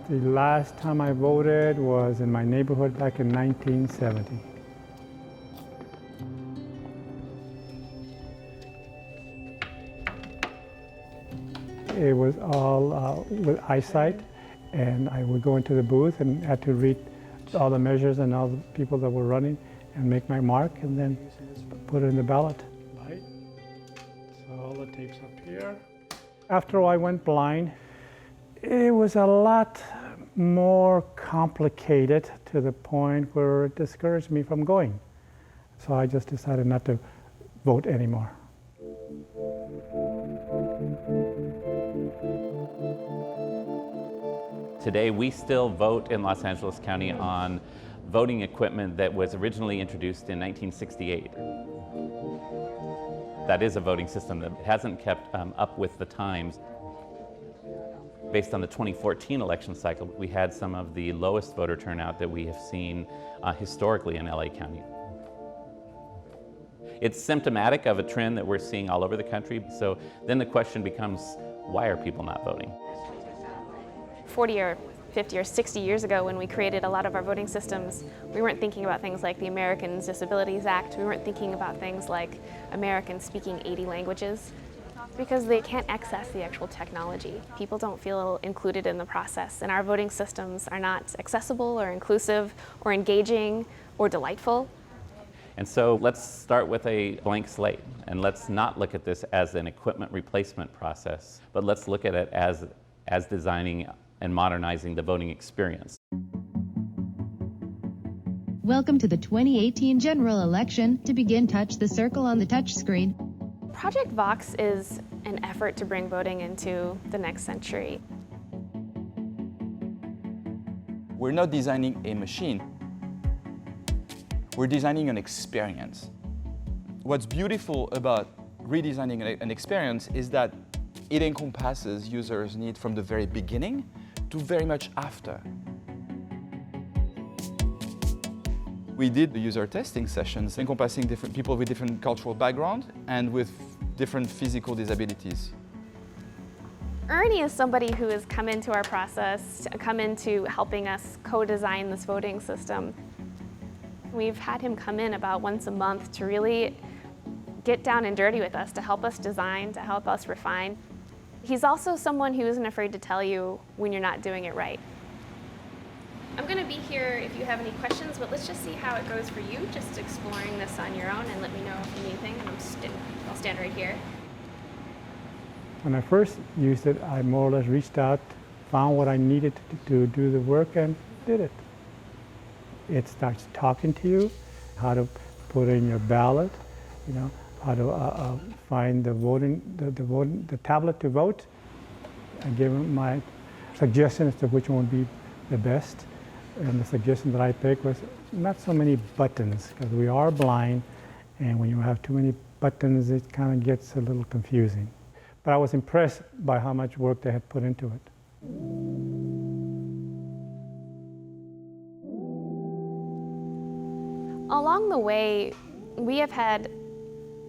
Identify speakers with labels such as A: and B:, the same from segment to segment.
A: The last time I voted was in my neighborhood back in 1970. It was all with eyesight, and I would go into the booth and had to read all the measures and all the people that were running and make my mark and then put it in the ballot. Right. So all the tape's up here. After I went blind, it was a lot more complicated to the point where it discouraged me from going. So I just decided not to vote anymore.
B: Today, we still vote in Los Angeles County on voting equipment that was originally introduced in 1968. That is a voting system that hasn't kept up with the times. Based on the 2014 election cycle, we had some of the lowest voter turnout that we have seen historically in LA County. It's symptomatic of a trend that we're seeing all over the country. So then the question becomes, why are people not voting?
C: 40 or 50 or 60 years ago, when we created a lot of our voting systems, we weren't thinking about things like the Americans with Disabilities Act. We weren't thinking about things like Americans speaking 80 languages, because they can't access the actual technology. People don't feel included in the process, and our voting systems are not accessible or inclusive or engaging or delightful.
B: And so let's start with a blank slate, and let's not look at this as an equipment replacement process, but let's look at it as designing and modernizing the voting experience.
D: Welcome to the 2018 general election. To begin, touch the circle on the touch screen.
C: Project Vox is an effort to bring voting into the next century.
E: We're not designing a machine. We're designing an experience. What's beautiful about redesigning an experience is that it encompasses users' need from the very beginning to very much after. We did the user testing sessions encompassing different people with different cultural background and with different physical disabilities.
C: Ernie is somebody who has come into our process, come into helping us co-design this voting system. We've had him come in about once a month to really get down and dirty with us, to help us design, to help us refine. He's also someone who isn't afraid to tell you when you're not doing it right. I'm going to be here if you have any questions, but let's just see how it goes for you, just exploring this on your own, and let me know if you need anything, and I'll stand right here.
A: When I first used it, I more or less reached out, found what I needed to do the work, and did it. It starts talking to you, how to put in your ballot, how to find the tablet to vote. I gave him my suggestion as to which one would be the best. And the suggestion that I picked was not so many buttons, because we are blind, and when you have too many buttons, it kind of gets a little confusing. But I was impressed by how much work they had put into it.
C: Along the way, we have had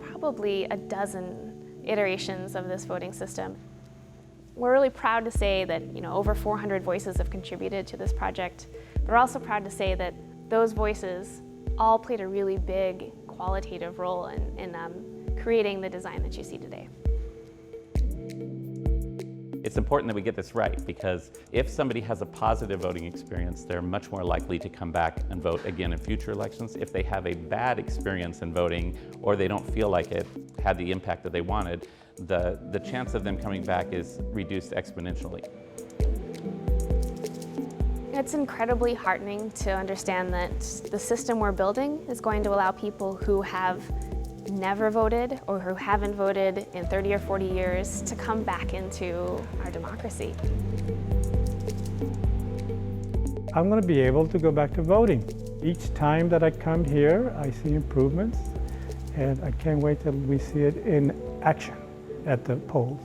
C: probably a dozen iterations of this voting system. We're really proud to say that over 400 voices have contributed to this project. But we're also proud to say that those voices all played a really big qualitative role in creating the design that you see today.
B: It's important that we get this right, because if somebody has a positive voting experience, they're much more likely to come back and vote again in future elections. If they have a bad experience in voting, or they don't feel like it had the impact that they wanted, the chance of them coming back is reduced exponentially.
C: It's incredibly heartening to understand that the system we're building is going to allow people who have never voted or who haven't voted in 30 or 40 years to come back into our democracy.
A: I'm going to be able to go back to voting. Each time that I come here, I see improvements, and I can't wait till we see it in action at the polls.